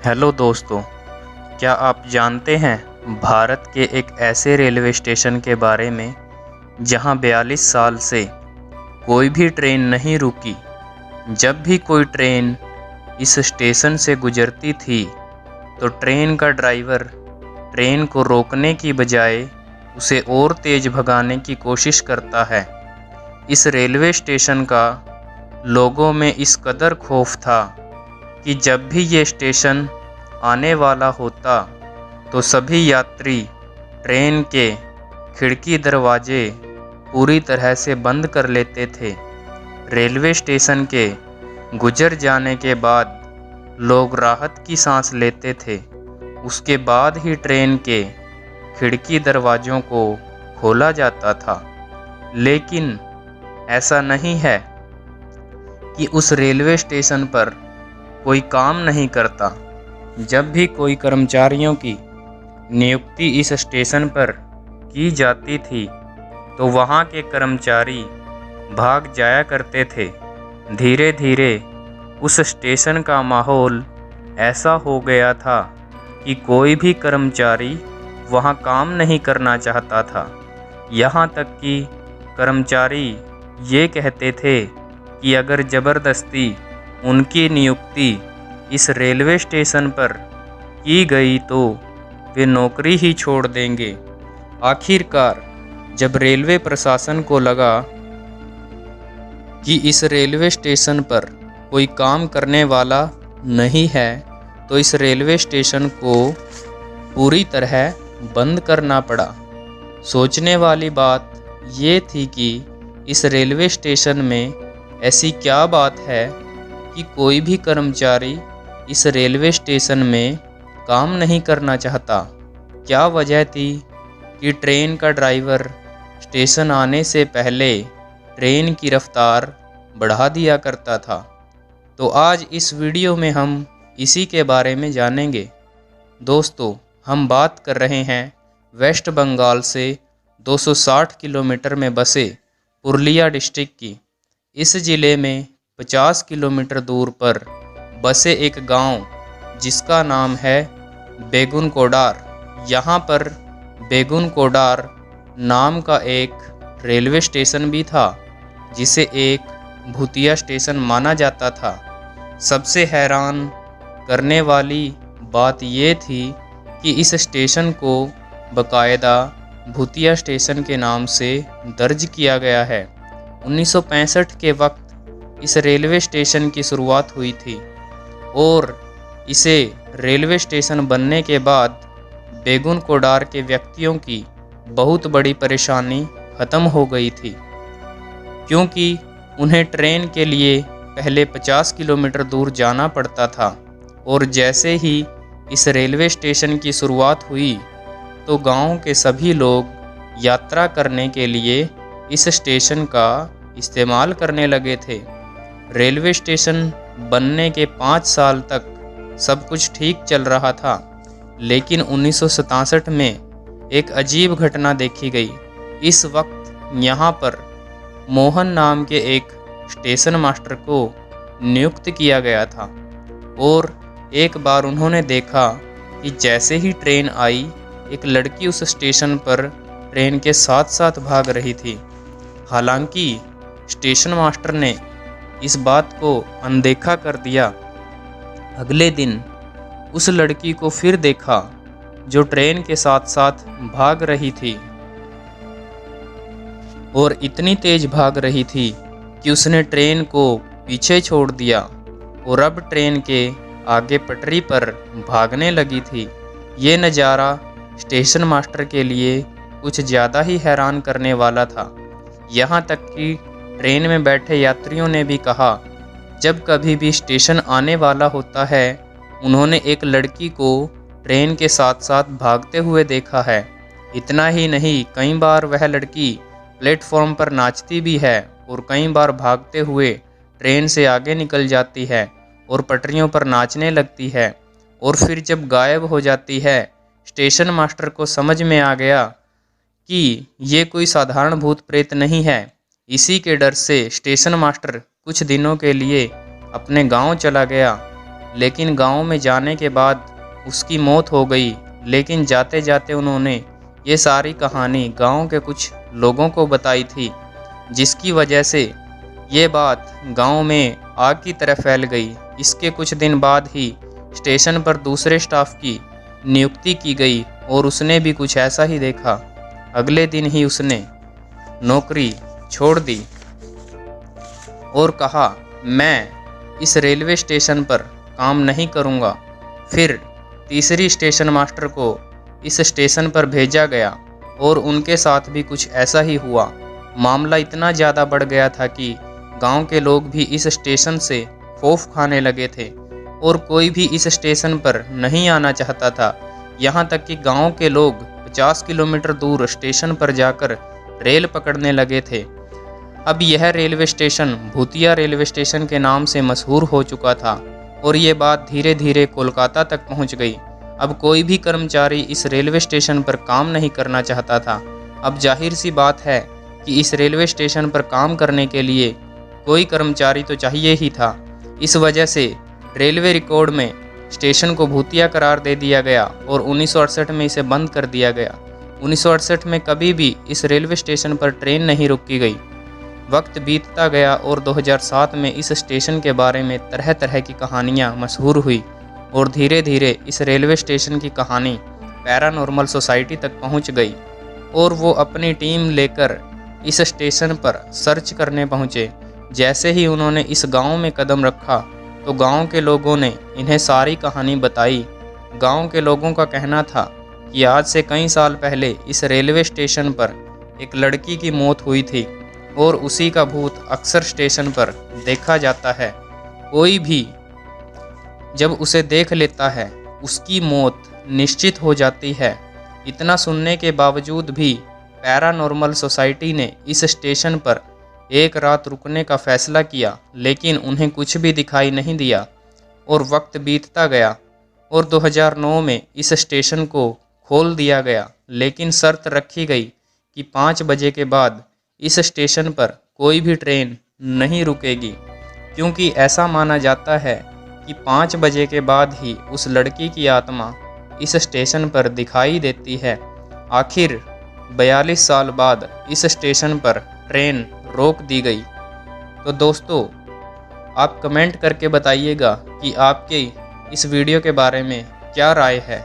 Hello दोस्तों, क्या आप जानते हैं भारत के एक ऐसे रेलवे स्टेशन के बारे में जहां 42 साल से कोई भी ट्रेन नहीं रुकी। जब भी कोई ट्रेन इस स्टेशन से गुजरती थी तो ट्रेन का ड्राइवर ट्रेन को रोकने की बजाय उसे और तेज़ भगाने की कोशिश करता है। इस रेलवे स्टेशन का लोगों में इस कदर खौफ था कि जब भी ये स्टेशन आने वाला होता तो सभी यात्री ट्रेन के खिड़की दरवाजे पूरी तरह से बंद कर लेते थे। रेलवे स्टेशन के गुजर जाने के बाद लोग राहत की सांस लेते थे। उसके बाद ही ट्रेन के खिड़की दरवाज़ों को खोला जाता था। लेकिन ऐसा नहीं है कि उस रेलवे स्टेशन पर कोई काम नहीं करता। जब भी कोई कर्मचारियों की नियुक्ति इस स्टेशन पर की जाती थी तो वहाँ के कर्मचारी भाग जाया करते थे। धीरे धीरे उस स्टेशन का माहौल ऐसा हो गया था कि कोई भी कर्मचारी वहाँ काम नहीं करना चाहता था। यहाँ तक कि कर्मचारी ये कहते थे कि अगर ज़बरदस्ती उनकी नियुक्ति इस रेलवे स्टेशन पर की गई तो वे नौकरी ही छोड़ देंगे। आखिरकार जब रेलवे प्रशासन को लगा कि इस रेलवे स्टेशन पर कोई काम करने वाला नहीं है तो इस रेलवे स्टेशन को पूरी तरह बंद करना पड़ा। सोचने वाली बात ये थी कि इस रेलवे स्टेशन में ऐसी क्या बात है कि कोई भी कर्मचारी इस रेलवे स्टेशन में काम नहीं करना चाहता। क्या वजह थी कि ट्रेन का ड्राइवर स्टेशन आने से पहले ट्रेन की रफ्तार बढ़ा दिया करता था। तो आज इस वीडियो में हम इसी के बारे में जानेंगे। दोस्तों, हम बात कर रहे हैं वेस्ट बंगाल से 260 किलोमीटर में बसे पुरुलिया डिस्ट्रिक्ट की। इस ज़िले में 50 किलोमीटर दूर पर बसे एक गांव जिसका नाम है बेगुनकोडार। यहाँ पर बेगुनकोडार नाम का एक रेलवे स्टेशन भी था जिसे एक भूतिया स्टेशन माना जाता था। सबसे हैरान करने वाली बात ये थी कि इस स्टेशन को बाकायदा भूतिया स्टेशन के नाम से दर्ज किया गया है। 1965 के वक्त इस रेलवे स्टेशन की शुरुआत हुई थी और इसे रेलवे स्टेशन बनने के बाद बेगुनकोडार के व्यक्तियों की बहुत बड़ी परेशानी ख़त्म हो गई थी, क्योंकि उन्हें ट्रेन के लिए पहले 50 किलोमीटर दूर जाना पड़ता था। और जैसे ही इस रेलवे स्टेशन की शुरुआत हुई तो गांव के सभी लोग यात्रा करने के लिए इस स्टेशन का इस्तेमाल करने लगे थे। रेलवे स्टेशन बनने के 5 साल तक सब कुछ ठीक चल रहा था, लेकिन 1967 में एक अजीब घटना देखी गई। इस वक्त यहाँ पर मोहन नाम के एक स्टेशन मास्टर को नियुक्त किया गया था और एक बार उन्होंने देखा कि जैसे ही ट्रेन आई एक लड़की उस स्टेशन पर ट्रेन के साथ साथ भाग रही थी। हालांकि स्टेशन मास्टर ने इस बात को अनदेखा कर दिया। अगले दिन उस लड़की को फिर देखा जो ट्रेन के साथ साथ भाग रही थी और इतनी तेज भाग रही थी कि उसने ट्रेन को पीछे छोड़ दिया और अब ट्रेन के आगे पटरी पर भागने लगी थी। ये नज़ारा स्टेशन मास्टर के लिए कुछ ज़्यादा ही हैरान करने वाला था। यहाँ तक कि ट्रेन में बैठे यात्रियों ने भी कहा जब कभी भी स्टेशन आने वाला होता है उन्होंने एक लड़की को ट्रेन के साथ साथ भागते हुए देखा है। इतना ही नहीं, कई बार वह लड़की प्लेटफॉर्म पर नाचती भी है और कई बार भागते हुए ट्रेन से आगे निकल जाती है और पटरियों पर नाचने लगती है और फिर जब गायब हो जाती है। स्टेशन मास्टर को समझ में आ गया कि ये कोई साधारण भूत प्रेत नहीं है। इसी के डर से स्टेशन मास्टर कुछ दिनों के लिए अपने गांव चला गया। लेकिन गांव में जाने के बाद उसकी मौत हो गई। लेकिन जाते जाते उन्होंने ये सारी कहानी गांव के कुछ लोगों को बताई थी, जिसकी वजह से ये बात गांव में आग की तरह फैल गई। इसके कुछ दिन बाद ही स्टेशन पर दूसरे स्टाफ की नियुक्ति की गई और उसने भी कुछ ऐसा ही देखा। अगले दिन ही उसने नौकरी छोड़ दी और कहा, मैं इस रेलवे स्टेशन पर काम नहीं करूँगा। फिर तीसरी स्टेशन मास्टर को इस स्टेशन पर भेजा गया और उनके साथ भी कुछ ऐसा ही हुआ। मामला इतना ज़्यादा बढ़ गया था कि गांव के लोग भी इस स्टेशन से खौफ खाने लगे थे और कोई भी इस स्टेशन पर नहीं आना चाहता था। यहाँ तक कि गांव के लोग 50 किलोमीटर दूर स्टेशन पर जाकर रेल पकड़ने लगे थे। अब यह रेलवे स्टेशन भूतिया रेलवे स्टेशन के नाम से मशहूर हो चुका था और ये बात धीरे धीरे कोलकाता तक पहुंच गई। अब कोई भी कर्मचारी इस रेलवे स्टेशन पर काम नहीं करना चाहता था। अब जाहिर सी बात है कि इस रेलवे स्टेशन पर काम करने के लिए कोई कर्मचारी तो चाहिए ही था। इस वजह से रेलवे रिकॉर्ड में स्टेशन को भूतिया करार दे दिया गया और 1968 में इसे बंद कर दिया गया। 1968 में कभी भी इस रेलवे स्टेशन पर ट्रेन नहीं रोकी गई। वक्त बीतता गया और 2007 में इस स्टेशन के बारे में तरह तरह की कहानियाँ मशहूर हुई और धीरे धीरे इस रेलवे स्टेशन की कहानी पैरानॉर्मल सोसाइटी तक पहुंच गई और वो अपनी टीम लेकर इस स्टेशन पर सर्च करने पहुंचे। जैसे ही उन्होंने इस गांव में कदम रखा तो गांव के लोगों ने इन्हें सारी कहानी बताई। गांव के लोगों का कहना था कि आज से कई साल पहले इस रेलवे स्टेशन पर एक लड़की की मौत हुई थी और उसी का भूत अक्सर स्टेशन पर देखा जाता है। कोई भी जब उसे देख लेता है उसकी मौत निश्चित हो जाती है। इतना सुनने के बावजूद भी पैरानॉर्मल सोसाइटी ने इस स्टेशन पर एक रात रुकने का फैसला किया, लेकिन उन्हें कुछ भी दिखाई नहीं दिया और वक्त बीतता गया और 2009 में इस स्टेशन को खोल दिया गया। लेकिन शर्त रखी गई कि 5 बजे के बाद इस स्टेशन पर कोई भी ट्रेन नहीं रुकेगी, क्योंकि ऐसा माना जाता है कि 5 बजे के बाद ही उस लड़की की आत्मा इस स्टेशन पर दिखाई देती है। आखिर 42 साल बाद इस स्टेशन पर ट्रेन रोक दी गई। तो दोस्तों, आप कमेंट करके बताइएगा कि आपके इस वीडियो के बारे में क्या राय है।